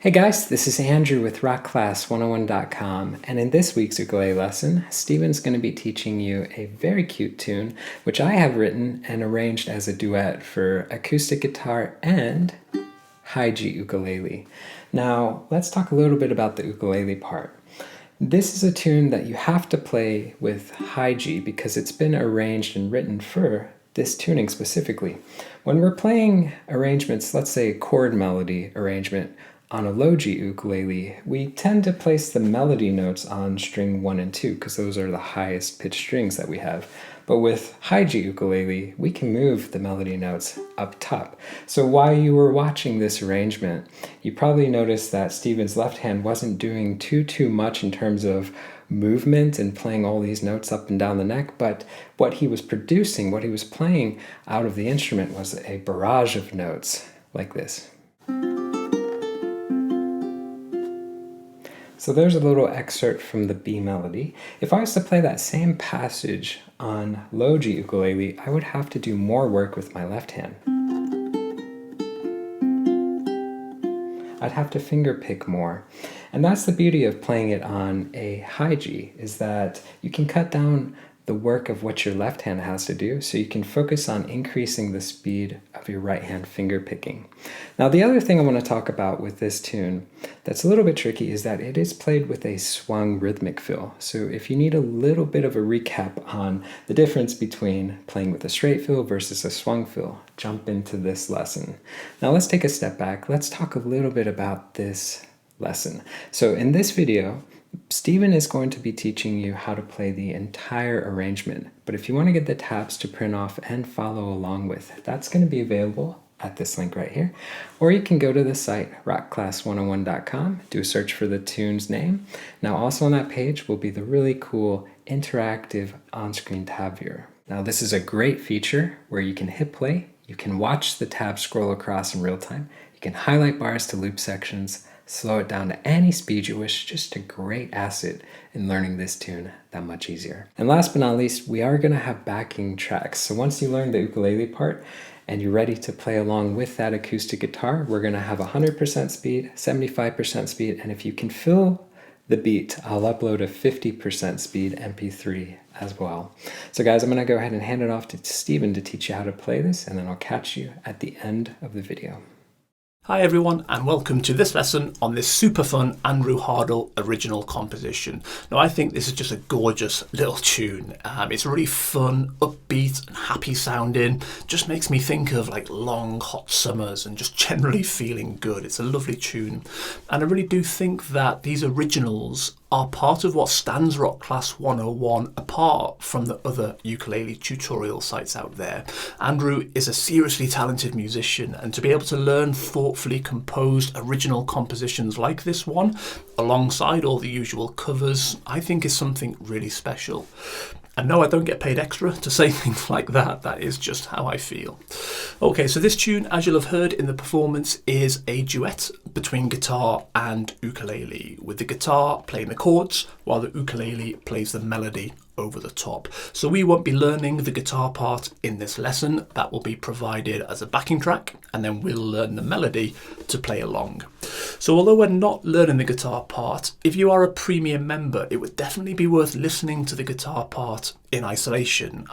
Hey guys, this is Andrew with rockclass101.com, and in this week's ukulele lesson, Steven's going to be teaching you a very cute tune which I have written and arranged as a duet for acoustic guitar and high G ukulele. Now, let's talk a little bit about the ukulele part. This is a tune that you have to play with high G because it's been arranged and written for this tuning specifically. When we're playing arrangements, let's say a chord melody arrangement, on a low G ukulele, we tend to place the melody notes on string 1 and 2 because those are the highest pitched strings that we have. But with high G ukulele, we can move the melody notes up top. So while you were watching this arrangement, you probably noticed that Steven's left hand wasn't doing too much in terms of movement and playing all these notes up and down the neck, but what he was producing, what he was playing out of the instrument was a barrage of notes like this. So there's a little excerpt from the B melody. If I was to play that same passage on low G ukulele, I would have to do more work with my left hand. I'd have to finger pick more. And that's the beauty of playing it on a high G, is that you can cut down the work of what your left hand has to do, so you can focus on increasing the speed of your right hand finger picking. Now, the other thing I want to talk about with this tune that's a little bit tricky is that it is played with a swung rhythmic fill. So if you need a little bit of a recap on the difference between playing with a straight fill versus a swung fill, jump into this lesson. Now let's take a step back. Let's talk a little bit about this lesson. So in this video, Steven is going to be teaching you how to play the entire arrangement, but if you want to get the tabs to print off and follow along with, that's going to be available at this link right here. Or you can go to the site rockclass101.com, do a search for the tune's name. Now also on that page will be the really cool interactive on-screen tab viewer. Now this is a great feature where you can hit play, you can watch the tab scroll across in real time, you can highlight bars to loop sections, slow it down to any speed you wish. Just a great asset in learning this tune that much easier. And last but not least, we are going to have backing tracks. So once you learn the ukulele part and you're ready to play along with that acoustic guitar, we're going to have 100% speed, 75% speed, and if you can fill the beat, I'll upload a 50% speed MP3 as well. So guys, I'm going to go ahead and hand it off to Steven to teach you how to play this, and then I'll catch you at the end of the video. Hi everyone, and welcome to this lesson on this super fun Andrew Hardle original composition. Now I think this is just a gorgeous little tune. It's really fun, upbeat and happy sounding. Just makes me think of like long hot summers and just generally feeling good. It's a lovely tune, and I really do think that these originals are part of what stands Rock Class 101 apart from the other ukulele tutorial sites out there. Andrew is a seriously talented musician, and to be able to learn thoughtfully composed original compositions like this one, alongside all the usual covers, I think is something really special. And no, I don't get paid extra to say things like that. That is just how I feel. Okay, so this tune, as you'll have heard in the performance, is a duet between guitar and ukulele, with the guitar playing the chords while the ukulele plays the melody over the top. So we won't be learning the guitar part in this lesson. That will be provided as a backing track, and then we'll learn the melody to play along. So although we're not learning the guitar part, if you are a premium member, it would definitely be worth listening to the guitar part in isolation,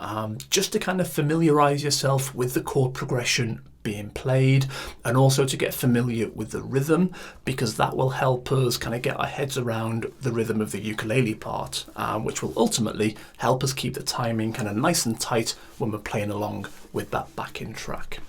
just to kind of familiarize yourself with the chord progression being played, and also to get familiar with the rhythm, because that will help us kind of get our heads around the rhythm of the ukulele part, which will ultimately help us keep the timing kind of nice and tight when we're playing along with that backing track.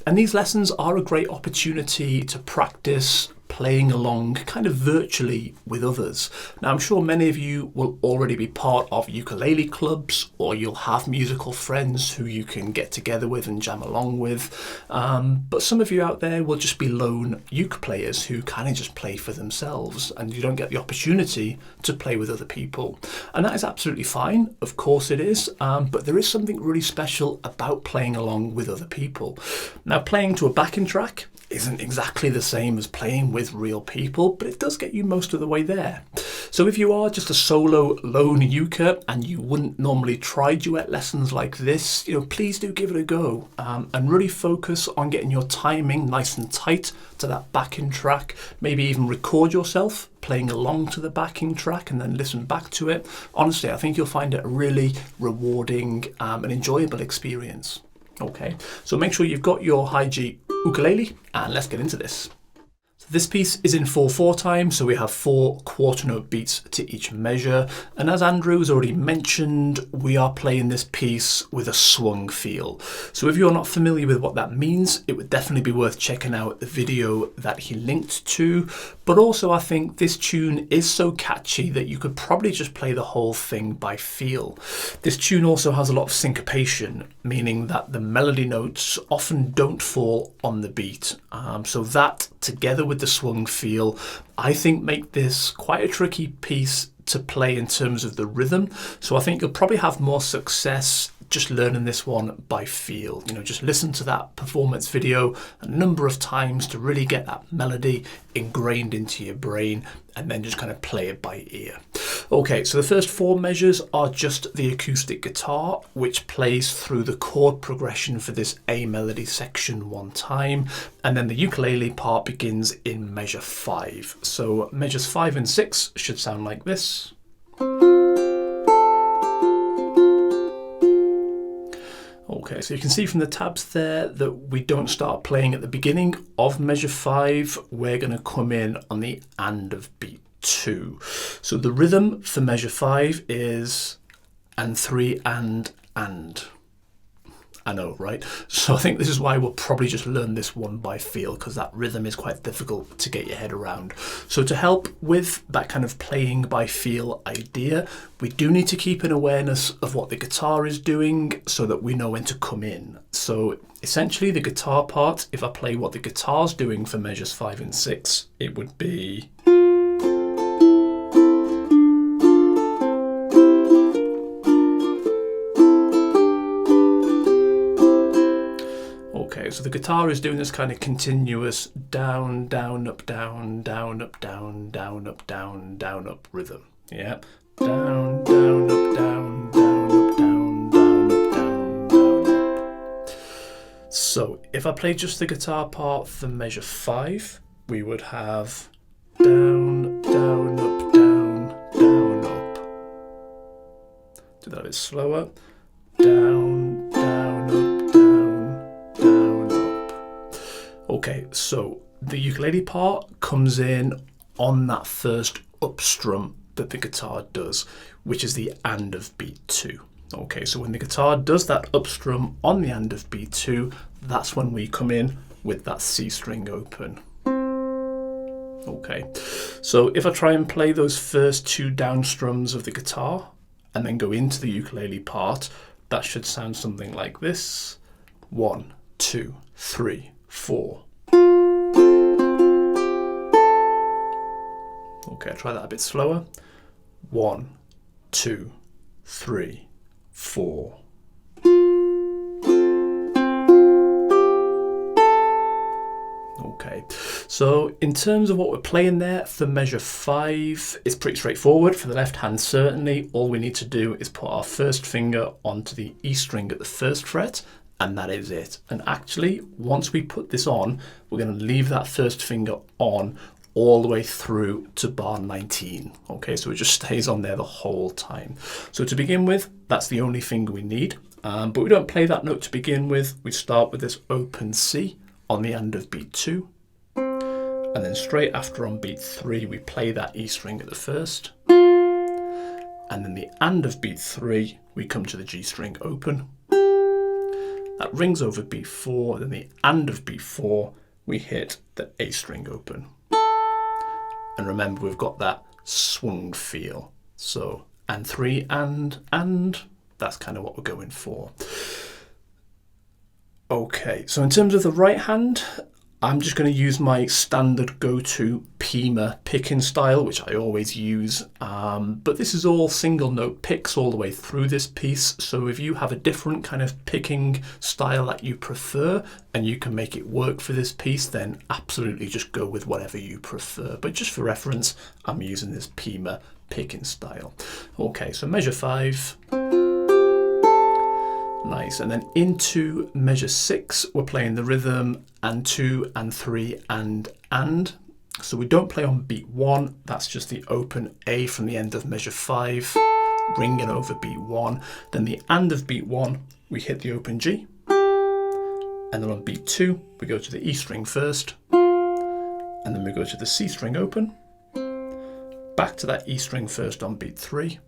And these lessons are a great opportunity to practice playing along kind of virtually with others. Now I'm sure many of you will already be part of ukulele clubs, or you'll have musical friends who you can get together with and jam along with, but some of you out there will just be lone uke players who kind of just play for themselves, and you don't get the opportunity to play with other people. And that is absolutely fine, of course it is, but there is something really special about playing along with other people. Now playing to a backing track isn't exactly the same as playing with real people, but it does get you most of the way there. So if you are just a solo lone uker and you wouldn't normally try duet lessons like this, please do give it a go, and really focus on getting your timing nice and tight to that backing track. Maybe even record yourself playing along to the backing track and then listen back to it. Honestly, I think you'll find it a really rewarding and enjoyable experience. Okay, so make sure you've got your high G ukulele and let's get into this. So this piece is in 4/4 time, so we have 4 quarter note beats to each measure. And as Andrew has already mentioned, we are playing this piece with a swung feel. So if you're not familiar with what that means, it would definitely be worth checking out the video that he linked to. But also I think this tune is so catchy that you could probably just play the whole thing by feel. This tune also has a lot of syncopation, meaning that the melody notes often don't fall on the beat. So that, together with the swung feel, I think make this quite a tricky piece to play in terms of the rhythm. So I think you'll probably have more success just learning this one by feel. Just listen to that performance video a number of times to really get that melody ingrained into your brain, and then just kind of play it by ear. Okay, so the first 4 measures are just the acoustic guitar, which plays through the chord progression for this A melody section 1 time, and then the ukulele part begins in measure 5. So measures 5 and 6 should sound like this. Okay, so you can see from the tabs there that we don't start playing at the beginning of measure 5. We're going to come in on the and of beat 2. So the rhythm for measure 5 is and 3 and. I know, right? So I think this is why we'll probably just learn this one by feel, because that rhythm is quite difficult to get your head around. So to help with that kind of playing by feel idea, we do need to keep an awareness of what the guitar is doing so that we know when to come in. So essentially the guitar part, if I play what the guitar's doing for measures 5 and 6, it would be... Okay, so the guitar is doing this kind of continuous down, down, up, down, down, up, down, down, up, down, down, up rhythm. Yeah. Down, down, up, down, down, up, down, down, up, down, down, up. So if I play just the guitar part for measure 5, we would have down, down, up, down, down, up. Do that a bit slower. Down, down, up, down, down, up. Okay, so the ukulele part comes in on that first up strum that the guitar does, which is the and of beat 2. Okay, so when the guitar does that up strum on the and of beat 2, that's when we come in with that C string open. Okay, so if I try and play those first 2 down strums of the guitar and then go into the ukulele part, that should sound something like this. 1, 2, 3, 4. Okay, I'll try that a bit slower. 1, 2, 3, 4. Okay, so in terms of what we're playing there for measure 5, it's pretty straightforward. For the left hand, certainly, all we need to do is put our first finger onto the E string at the 1st fret, and that is it. And actually, once we put this on, we're going to leave that first finger on all the way through to bar 19. Okay, so it just stays on there the whole time. So to begin with, that's the only finger we need, but we don't play that note to begin with. We start with this open C on the and of beat 2, and then straight after on beat 3 we play that E string at the 1st, and then the and of beat 3 we come to the G string open, that rings over beat 4, then the and of beat 4 we hit the A string open. And remember, we've got that swung feel. So, and 3 and, that's kind of what we're going for. Okay, so in terms of the right hand, I'm just going to use my standard go-to picking style, which I always use, but this is all single note picks all the way through this piece, so if you have a different kind of picking style that you prefer and you can make it work for this piece, then absolutely just go with whatever you prefer, but just for reference I'm using this picking style. Okay, so measure 5. Nice, and then into measure 6 we're playing the rhythm and 2 and 3 and. So we don't play on beat 1, that's just the open A from the end of measure 5, ringing over beat 1. Then the and of beat 1 we hit the open G, and then on beat 2 we go to the E string first, and then we go to the C string open, back to that E string first on beat 3,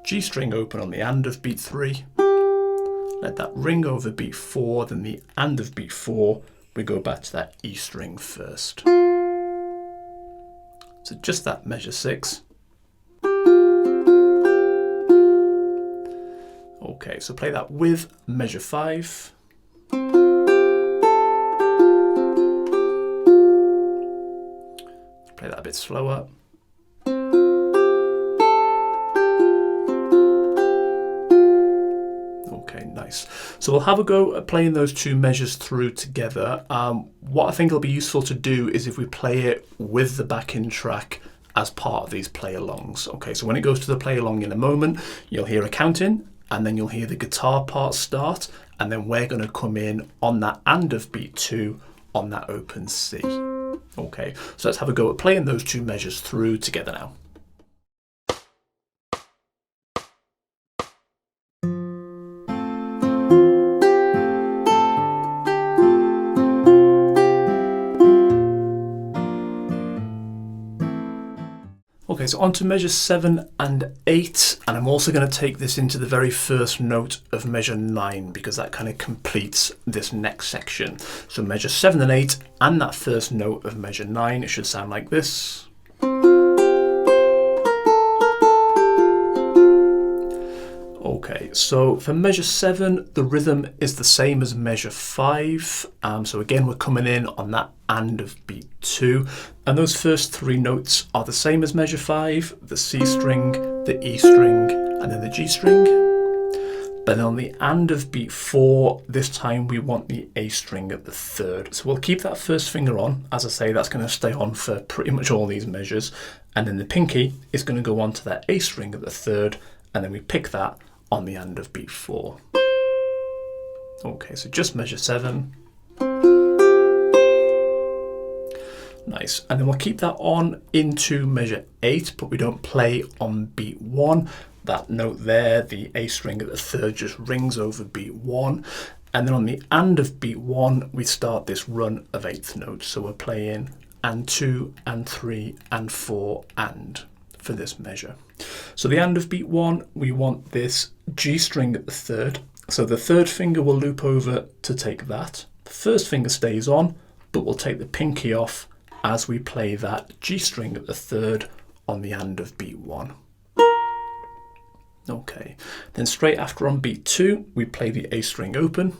G string open on the and of beat 3, let that ring over beat 4, then the and of beat 4, we go back to that E string first. So just that measure 6. Okay, so play that with measure 5. Play that a bit slower. Okay, nice. So we'll have a go at playing those two measures through together. What I think will be useful to do is if we play it with the backing track as part of these play-alongs. Okay, so when it goes to the play-along in a moment, you'll hear a counting, and then you'll hear the guitar part start, and then we're going to come in on that and of beat 2 on that open C. Okay, so let's have a go at playing those two measures through together now. Okay, so on to measure 7 and 8, and I'm also going to take this into the very first note of measure 9 because that kind of completes this next section. So measure 7 and 8 and that first note of measure 9, it should sound like this. Okay, so for measure 7, the rhythm is the same as measure 5. So again, we're coming in on that and of beat 2. And those first 3 notes are the same as measure 5, the C string, the E string, and then the G string. But then on the and of beat 4, this time we want the A string at the 3rd. So we'll keep that first finger on. As I say, that's going to stay on for pretty much all these measures. And then the pinky is going to go on to that A string at the 3rd, and then we pick that on the and of beat 4. Okay, so just measure 7. Nice, and then we'll keep that on into measure 8, but we don't play on beat 1. That note there, the A string at the 3rd, just rings over beat 1. And then on the and of beat 1, we start this run of 8th notes. So we're playing and 2, and 3, and 4, and for this measure. So the and of beat 1, we want this G string at the 3rd. So the 3rd finger will loop over to take that. The 1st finger stays on, but we'll take the pinky off as we play that G string at the 3rd on the and of beat 1. Okay, then straight after on beat 2, we play the A string open.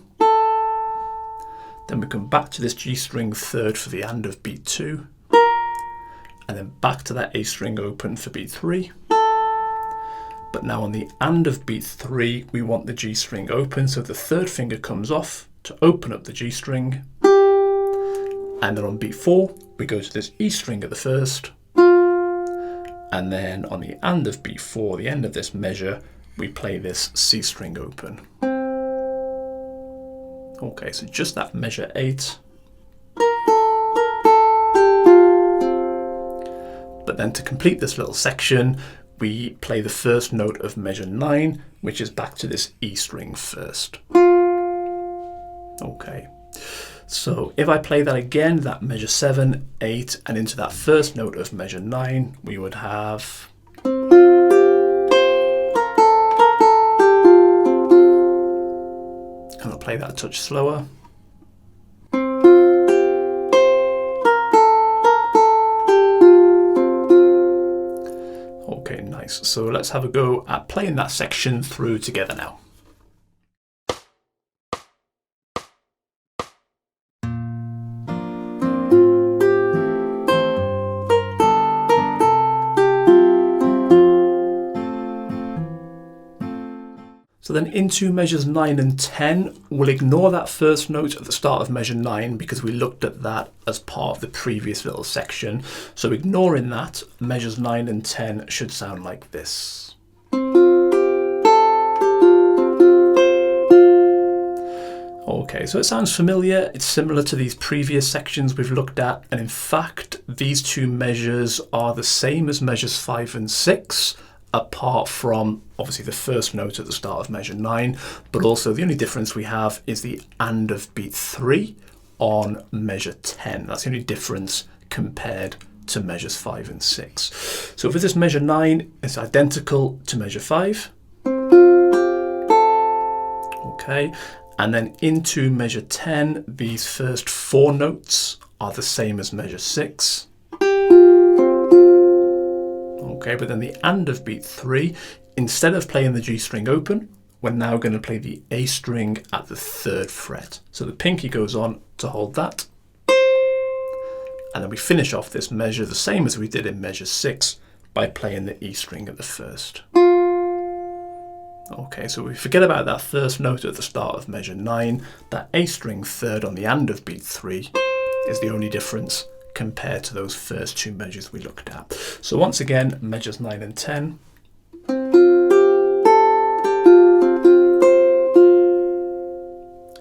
Then we come back to this G string 3rd for the and of beat 2. And then back to that A string open for beat 3. But now on the and of beat 3, we want the G string open, so the 3rd finger comes off to open up the G string. And then on beat 4, we go to this E string at the 1st. And then on the and of beat 4, the end of this measure, we play this C string open. Okay, so just that measure 8. But then to complete this little section, we play the first note of measure 9, which is back to this E string first. Okay, so if I play that again, that measure 7, 8, and into that first note of measure 9, we would have... And I'll play that a touch slower. Okay, nice. So let's have a go at playing that section through together now. So then into measures 9 and 10, we'll ignore that first note at the start of measure 9 because we looked at that as part of the previous little section. So ignoring that, measures 9 and 10 should sound like this. Okay, so it sounds familiar. It's similar to these previous sections we've looked at. And in fact, these two measures are the same as measures 5 and 6. Apart from obviously the first note at the start of measure 9, but also the only difference we have is the and of beat 3 on measure 10. That's the only difference compared to measures 5 and 6. So for this measure 9, it's identical to measure 5. Okay, and then into measure 10, these first 4 notes are the same as measure 6. Okay, but then the and of beat 3, instead of playing the G string open, we're now going to play the A string at the 3rd fret. So the pinky goes on to hold that. And then we finish off this measure the same as we did in measure 6 by playing the E string at the 1st. Okay, so we forget about that first note at the start of measure 9. That A string 3rd on the and of beat 3 is the only difference compared to those first 2 measures we looked at. So once again, measures 9 and 10.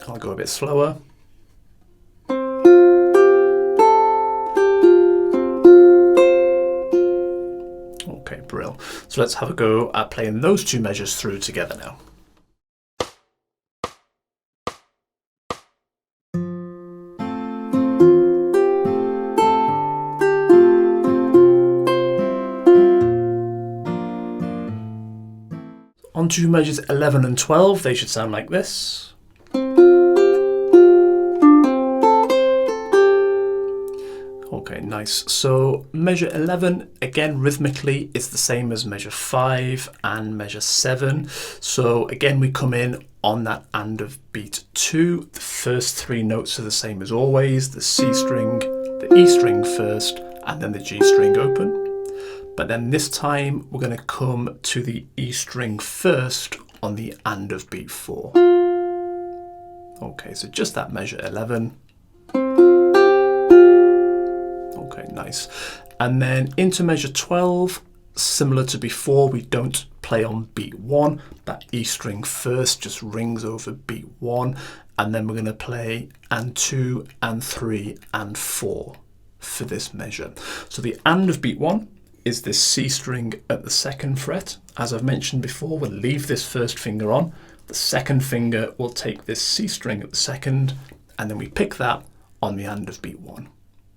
I'll go a bit slower. Okay, brill. So let's have a go at playing those 2 measures through together now. On to measures 11 and 12, they should sound like this. Okay, nice. So measure 11, again, rhythmically, is the same as measure 5 and measure 7. So again, we come in on that and of beat 2. The first 3 notes are the same as always, the C string, the E string first, and then the G string open. But then this time we're going to come to the E string first on the and of beat 4. Okay, so just that measure 11. Okay, nice. And then into measure 12, similar to before, we don't play on beat 1. That E string first just rings over beat 1. And then we're going to play and 2 and 3 and 4 for this measure. So the and of beat 1 is this C string at the 2nd fret. As I've mentioned before, we'll leave this first finger on. The 2nd finger will take this C string at the 2nd, and then we pick that on the and of beat 1.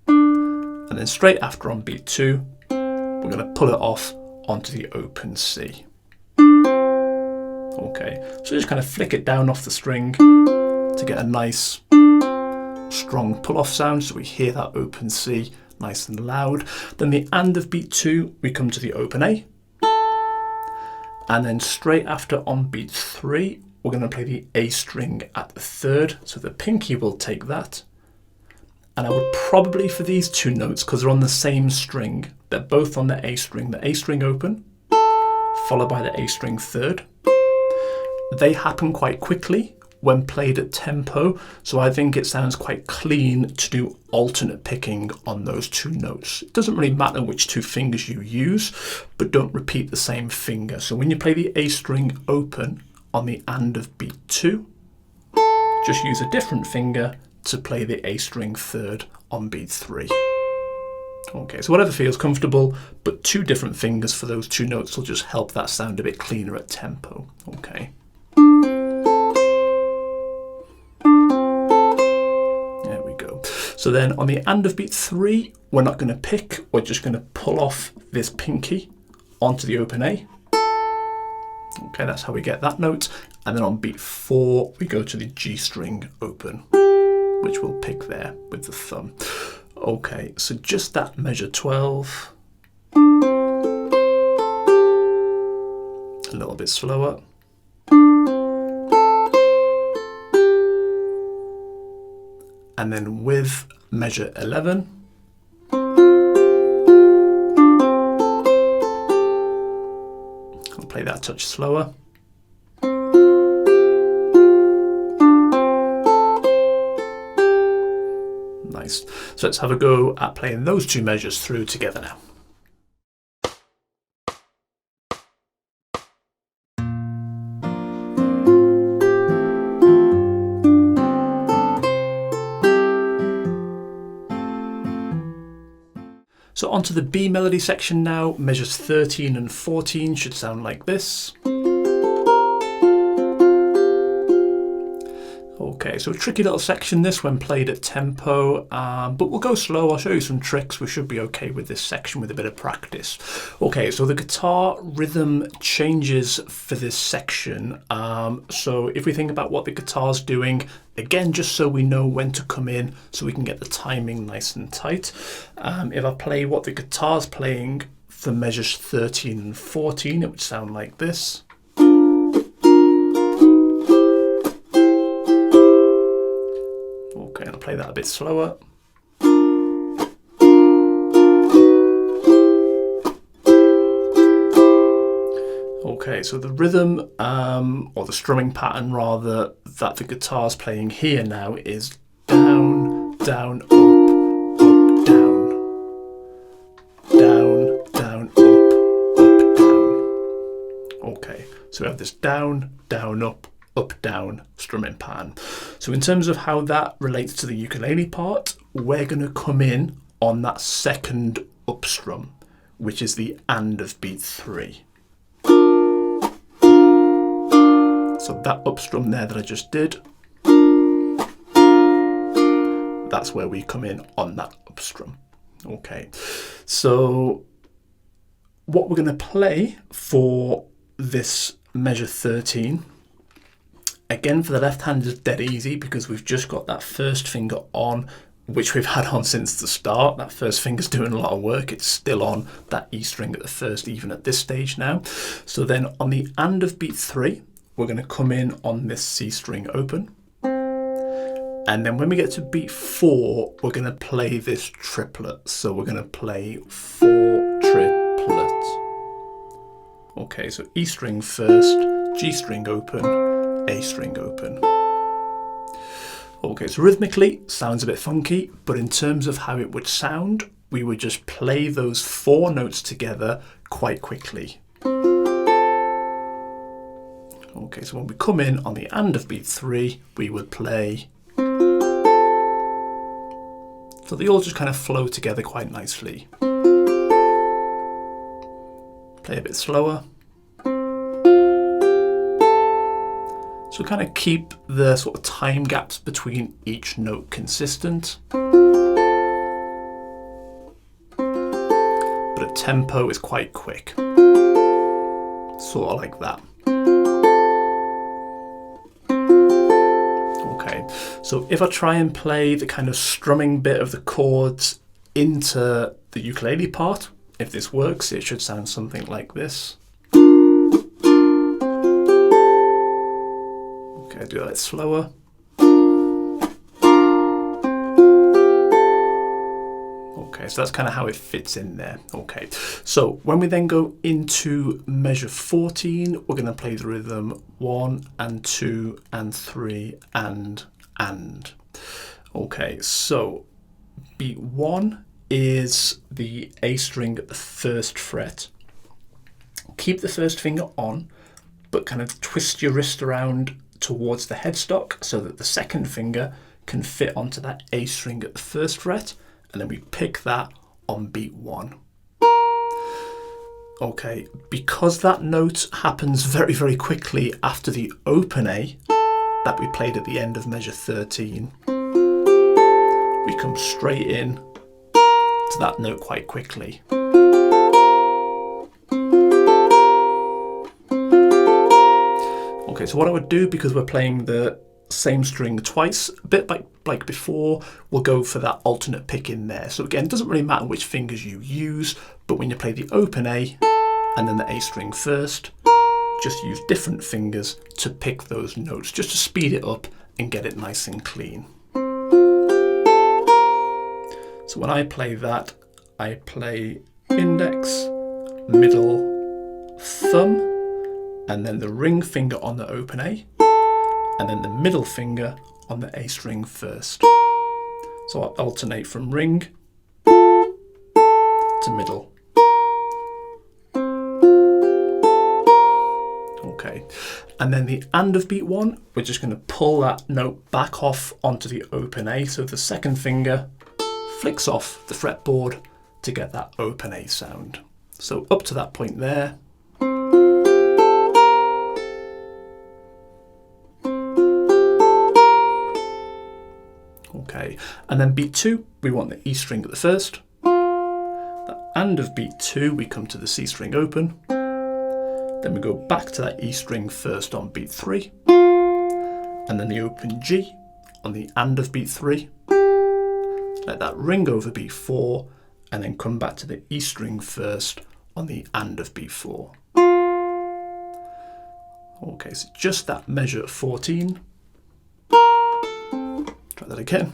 And then straight after on beat 2, we're going to pull it off onto the open C. Okay, so just kind of flick it down off the string to get a nice strong pull-off sound, so we hear that open C nice and loud. Then the and of beat 2, we come to the open A. And then straight after on beat 3, we're going to play the A string at the 3rd. So the pinky will take that. And I would probably, for these 2 notes, because they're on the same string, they're both on the A string open, followed by the A string 3rd. They happen quite quickly when played at tempo, so I think it sounds quite clean to do alternate picking on those 2 notes. It doesn't really matter which 2 fingers you use, but don't repeat the same finger. So when you play the A string open on the and of beat 2, just use a different finger to play the A string 3rd on beat 3. Okay, so whatever feels comfortable, but 2 different fingers for those 2 notes will just help that sound a bit cleaner at tempo. Okay. So then on the and of beat 3, we're not going to pick, we're just going to pull off this pinky onto the open A. Okay, that's how we get that note. And then on beat 4, we go to the G string open, which we'll pick there with the thumb. Okay, so just that measure 12. A little bit slower. And then with measure 11, I'll play that a touch slower. Nice. So let's have a go at playing those two measures through together now. So onto the B melody section now. Measures 13 and 14 should sound like this. Okay, so a tricky little section this when played at tempo, but we'll go slow. I'll show you some tricks. We should be okay with this section with a bit of practice. Okay, so the guitar rhythm changes for this section. So if we think about what the guitar's doing, again, just so we know when to come in, so we can get the timing nice and tight. If I play what the guitar's playing for measures 13 and 14, it would sound like this. Okay, I'll play that a bit slower. Okay, so the rhythm, or the strumming pattern rather, that the guitar's playing here now is down, down, up, up, down. Down, down, up, down. Okay, so we have this down, down, up, down strumming pattern. So in terms of how that relates to the ukulele part, we're going to come in on that second up strum, which is the and of beat 3. So that up strum there that I just did, that's where we come in on that up strum. Okay, so what we're going to play for this measure 13, again, for the left hand is dead easy because we've just got that first finger on, which we've had on since the start. That first finger's doing a lot of work. It's still on that E string at the first, even at this stage now. So then on the and of beat 3, we're going to come in on this C string open. And then when we get to beat 4, we're going to play this triplet. So we're going to play 4 triplets. Okay, so E string first, G string open, A string open. Okay, so rhythmically sounds a bit funky, but in terms of how it would sound, we would just play those 4 notes together quite quickly. Okay, so when we come in on the and of beat 3, we would play. So they all just kind of flow together quite nicely. Play a bit slower. So kind of keep the sort of time gaps between each note consistent. But at tempo is quite quick. Sort of like that. Okay, so if I try and play the kind of strumming bit of the chords into the ukulele part, if this works, it should sound something like this. Okay, do that slower. Okay, so that's kind of how it fits in there. Okay, so when we then go into measure 14, we're going to play the rhythm 1 and 2 and 3 and. Okay, so beat 1 is the A string at the first fret. Keep the first finger on, but kind of twist your wrist around towards the headstock so that the second finger can fit onto that A string at the first fret, and then we pick that on beat 1. Okay, because that note happens very, very quickly after the open A that we played at the end of measure 13, we come straight in to that note quite quickly. Okay, so what I would do, because we're playing the same string twice, a bit like before, we'll go for that alternate pick in there. So again, it doesn't really matter which fingers you use, but when you play the open A and then the A string first, just use different fingers to pick those notes, just to speed it up and get it nice and clean. So when I play that, I play index, middle, thumb, and then the ring finger on the open A, and then the middle finger on the A string first. So I'll alternate from ring to middle. Okay, and then the and of beat 1, we're just going to pull that note back off onto the open A, so the second finger flicks off the fretboard to get that open A sound. So up to that point there. Okay, and then beat 2, we want the E string at the first. The and of beat 2, we come to the C string open. Then we go back to that E string first on beat 3, and then the open G on the and of beat 3. Let that ring over beat 4, and then come back to the E string first on the and of beat 4. Okay, so just that measure 14. Try that again.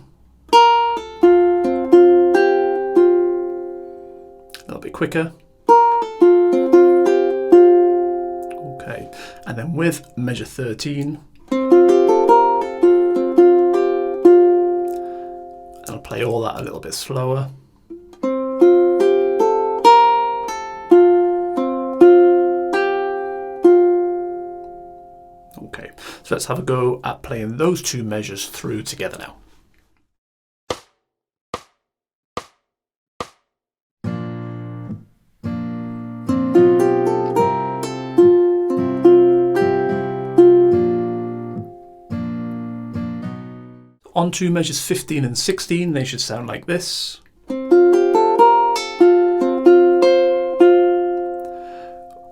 A little bit quicker. Okay, and then with measure 13, I'll play all that a little bit slower. Okay, so let's have a go at playing those two measures through together now. On to measures 15 and 16, they should sound like this.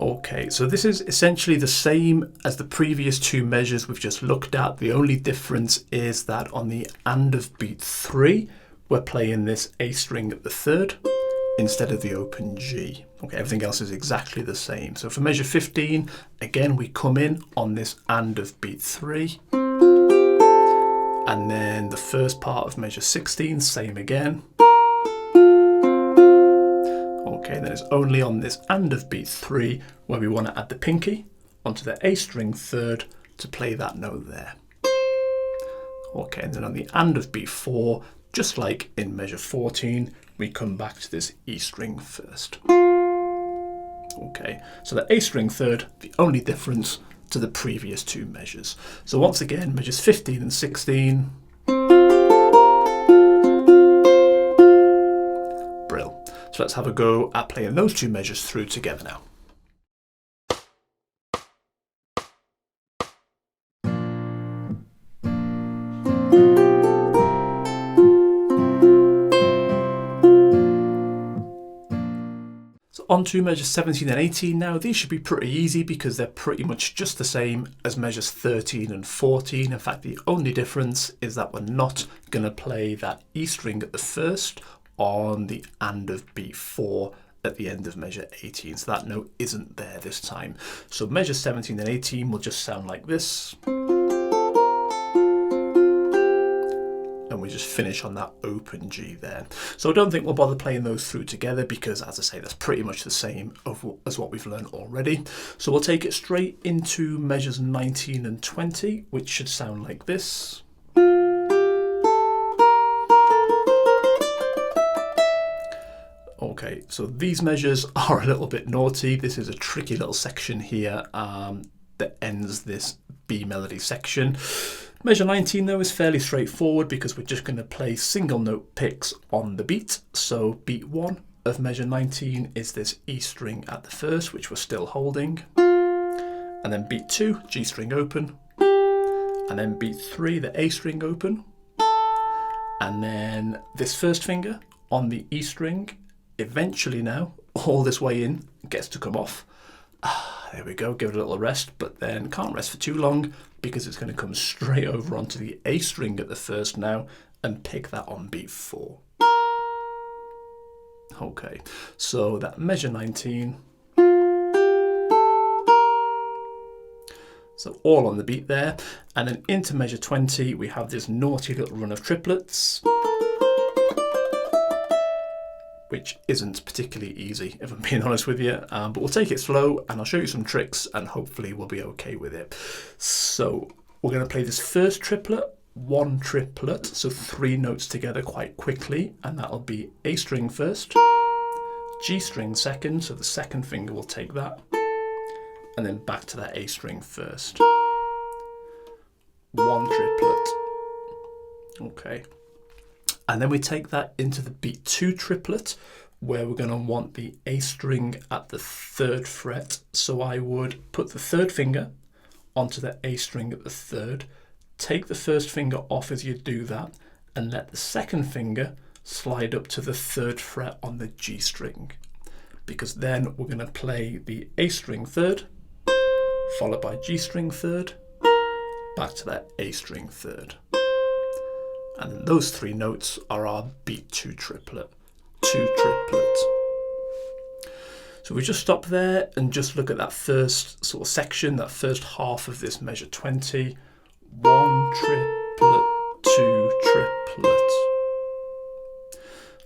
Okay, so this is essentially the same as the previous two measures we've just looked at. The only difference is that on the and of beat 3, we're playing this A string at the third instead of the open G. Okay, everything else is exactly the same. So for measure 15, again, we come in on this and of beat 3. And then the first part of measure 16, same again. Okay, then it's only on this and of beat 3 where we want to add the pinky onto the A string third to play that note there. Okay, and then on the and of beat 4, just like in measure 14, we come back to this E string first. Okay, so the A string third, the only difference to the previous two measures. So once again, measures 15 and 16. Brill. So let's have a go at playing those two measures through together now. On to measures 17 and 18 now. These should be pretty easy because they're pretty much just the same as measures 13 and 14. In fact, the only difference is that we're not going to play that E string at the first on the and of beat 4 at the end of measure 18. So that note isn't there this time. So measures 17 and 18 will just sound like this. And we just finish on that open G there. So I don't think we'll bother playing those through together because, as I say, that's pretty much the same as what we've learned already. So we'll take it straight into measures 19 and 20, which should sound like this. Okay, so these measures are a little bit naughty. This is a tricky little section here that ends this B melody section. Measure 19 though is fairly straightforward because we're just going to play single note picks on the beat. So beat 1 of measure 19 is this E string at the first, which we're still holding. And then beat 2, G string open. And then beat 3, the A string open. And then this first finger on the E string, eventually now, all this way in, gets to come off. There we go, give it a little rest, but then can't rest for too long because it's going to come straight over onto the A string at the first now and pick that on beat 4. Okay, so that measure 19. So all on the beat there, and then into measure 20 we have this naughty little run of triplets, which isn't particularly easy, if I'm being honest with you, but we'll take it slow and I'll show you some tricks and hopefully we'll be okay with it. So we're going to play this first triplet one triplet, so 3 notes together quite quickly, and that'll be A string first, G string second, so the second finger will take that, and then back to that A string first. One triplet. Okay. And then we take that into the beat 2 triplet, where we're going to want the A string at the 3rd fret. So I would put the 3rd finger onto the A string at the 3rd, take the 1st finger off as you do that, and let the 2nd finger slide up to the 3rd fret on the G string. Because then we're going to play the A string 3rd, followed by G string 3rd, back to that A string 3rd. And then those 3 notes are our beat 2 triplet. 2 triplet. So we just stop there and just look at that first sort of section, that first half of this measure 20. 1 triplet, 2 triplet.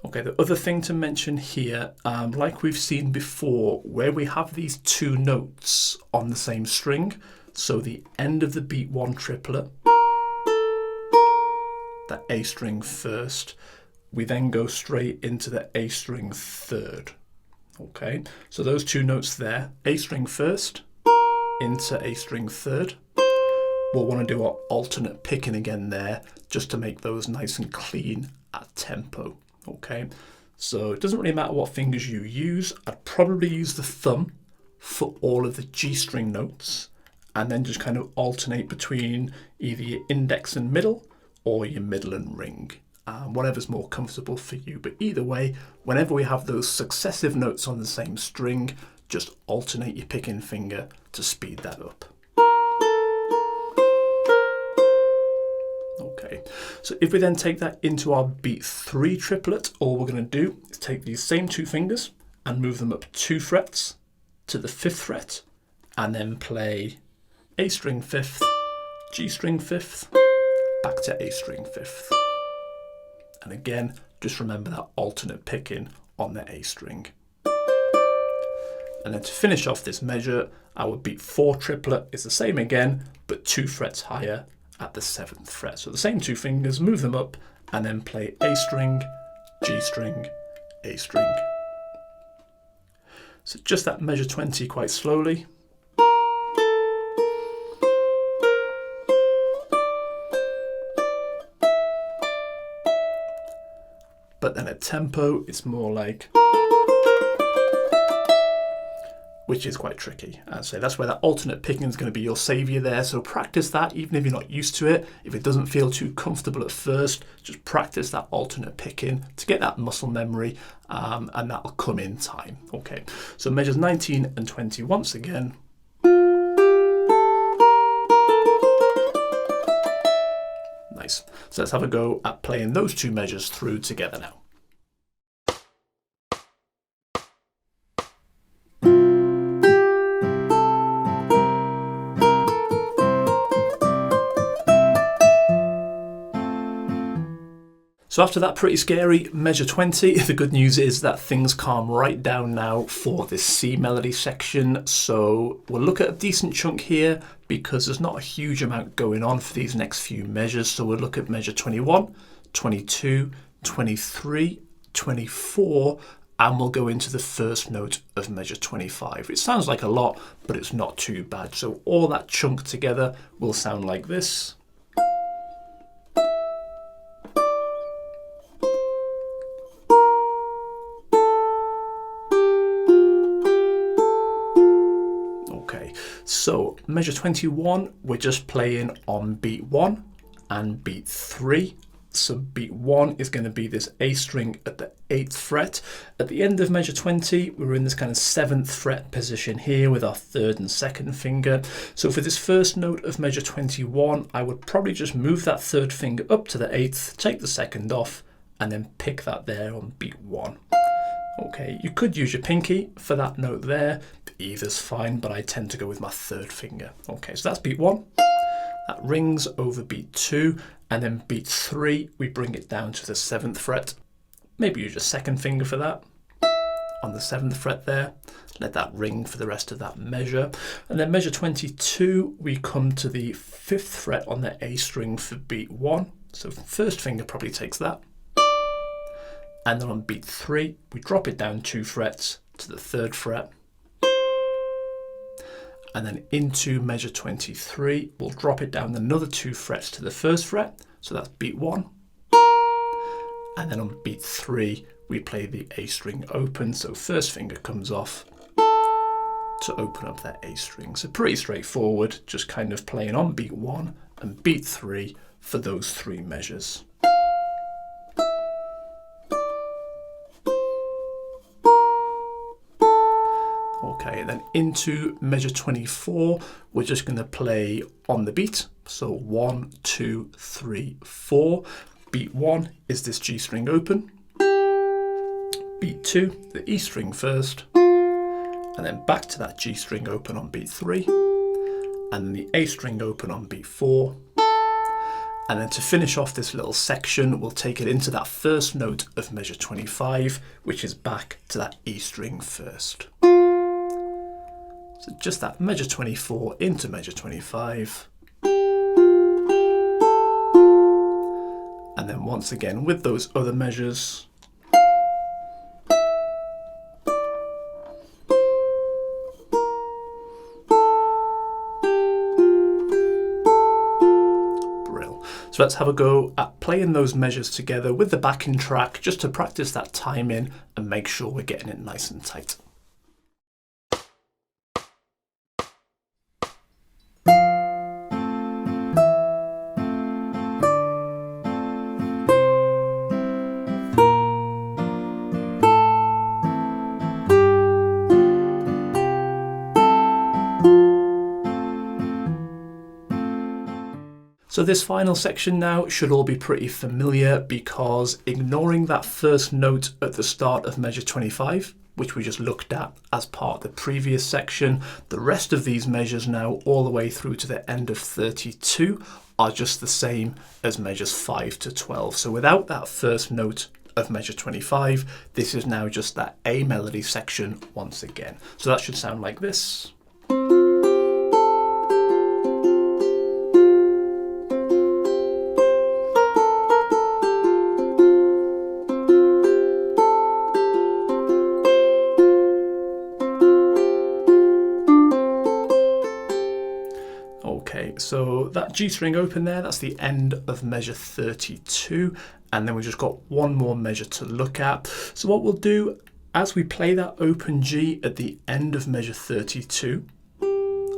Okay, the other thing to mention here, like we've seen before, where we have these 2 notes on the same string, so the end of the beat 1 triplet, that A string first, we then go straight into the A string 3rd. Okay, so those 2 notes there, A string first, into A string 3rd. We'll want to do our alternate picking again there, just to make those nice and clean at tempo. Okay, so it doesn't really matter what fingers you use. I'd probably use the thumb for all of the G string notes, and then just kind of alternate between either your index and middle or your middle and ring. Whatever's more comfortable for you. But either way, whenever we have those successive notes on the same string, just alternate your picking finger to speed that up. Okay, so if we then take that into our beat 3 triplet, all we're going to do is take these same 2 fingers and move them up 2 frets to the 5th fret, and then play A string 5th, G string 5th, back to A string 5th. And again, just remember that alternate picking on the A string. And then to finish off this measure, our beat 4 triplet is the same again, but 2 frets higher at the 7th fret. So the same 2 fingers, move them up, and then play A string, G string, A string. So just that measure 20 quite slowly. But then at tempo, it's more like, which is quite tricky. So that's where that alternate picking is going to be your savior there. So practice that, even if you're not used to it. If it doesn't feel too comfortable at first, just practice that alternate picking to get that muscle memory, and that'll come in time. Okay, so measures 19 and 20 once again. Nice. So let's have a go at playing those 2 measures through together now. So after that pretty scary measure 20, the good news is that things calm right down now for this C melody section. So we'll look at a decent chunk here because there's not a huge amount going on for these next few measures. So we'll look at measure 21, 22, 23, 24, and we'll go into the first note of measure 25. It sounds like a lot, but it's not too bad. So all that chunk together will sound like this. So measure 21, we're just playing on beat 1 and beat 3. So beat 1 is going to be this A string at the 8th fret. At the end of measure 20, we're in this kind of 7th fret position here with our 3rd and 2nd finger. So for this first note of measure 21, I would probably just move that 3rd finger up to the 8th, take the 2nd off, and then pick that there on beat 1. Okay, you could use your pinky for that note there. Either's fine, but I tend to go with my 3rd finger. Okay, so that's beat 1. That rings over beat 2, and then beat 3, we bring it down to the 7th fret. Maybe use your 2nd finger for that, on the 7th fret there. Let that ring for the rest of that measure. And then measure 22, we come to the 5th fret on the A string for beat 1. So first finger probably takes that. And then on beat 3, we drop it down 2 frets to the 3rd fret. And then into measure 23, we'll drop it down another 2 frets to the 1st fret. So that's beat 1. And then on beat 3, we play the A string open. So first finger comes off to open up that A string. So pretty straightforward, just kind of playing on beat 1 and beat 3 for those 3 measures. Okay, then into measure 24, we're just going to play on the beat. So 1, 2, 3, 4. Beat 1 is this G string open. Beat 2, the E string first. And then back to that G string open on beat 3. And then the A string open on beat 4. And then to finish off this little section, we'll take it into that first note of measure 25, which is back to that E string first. So just that measure 24 into measure 25. And then once again with those other measures. Brill. So let's have a go at playing those measures together with the backing track just to practice that timing and make sure we're getting it nice and tight. So this final section now should all be pretty familiar because ignoring that first note at the start of measure 25, which we just looked at as part of the previous section, the rest of these measures now all the way through to the end of 32 are just the same as measures 5 to 12. So without that first note of measure 25, this is now just that A melody section once again. So that should sound like this. Okay, so that G string open there, that's the end of measure 32. And then we've just got one more measure to look at. So what we'll do, as we play that open G at the end of measure 32,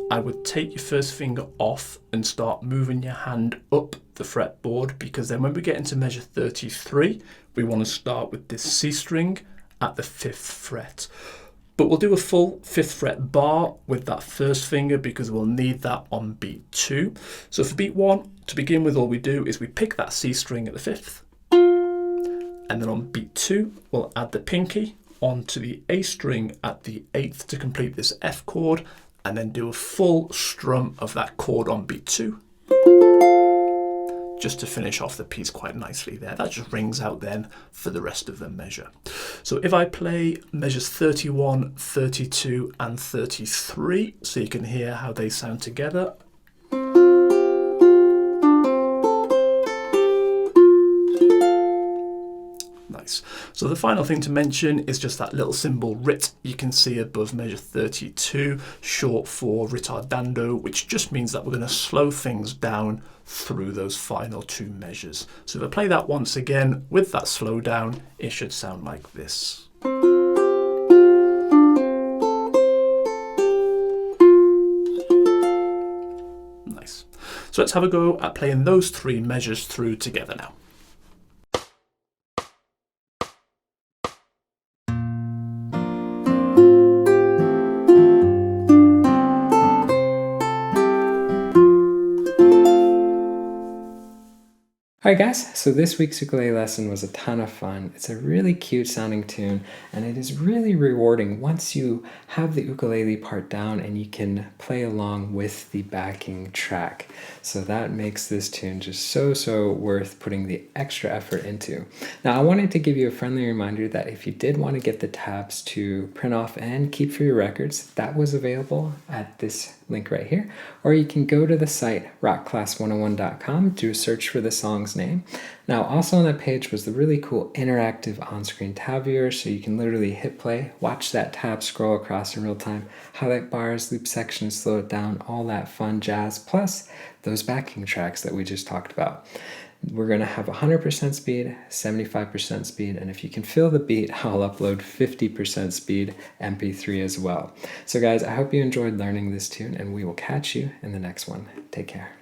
I would take your first finger off and start moving your hand up the fretboard, because then when we get into measure 33, we want to start with this C string at the 5th fret. But we'll do a full 5th fret bar with that first finger because we'll need that on beat 2. So for beat 1, to begin with, all we do is we pick that C string at the 5th. And then on beat 2, we'll add the pinky onto the A string at the 8th to complete this F chord, and then do a full strum of that chord on beat 2. Just to finish off the piece quite nicely there. That just rings out then for the rest of the measure. So if I play measures 31, 32 and 33, so you can hear how they sound together. Nice. So the final thing to mention is just that little symbol RIT you can see above measure 32, short for ritardando, which just means that we're going to slow things down through those final 2 measures. So if I play that once again with that slowdown, it should sound like this. Nice. So let's have a go at playing those 3 measures through together now. Alright guys, so this week's ukulele lesson was a ton of fun. It's a really cute sounding tune, and it is really rewarding once you have the ukulele part down and you can play along with the backing track. So that makes this tune just so worth putting the extra effort into. Now I wanted to give you a friendly reminder that if you did want to get the tabs to print off and keep for your records, that was available at this link right here, or you can go to the site rockclass101.com, do a search for the song's name. Now also on that page was the really cool interactive on-screen tab viewer, so you can literally hit play, watch that tab scroll across in real time, highlight bars, loop sections, slow it down, all that fun jazz, plus those backing tracks that we just talked about. We're going to have 100% speed, 75% speed, and if you can feel the beat, I'll upload 50% speed MP3 as well. So guys, I hope you enjoyed learning this tune, and we will catch you in the next one. Take care.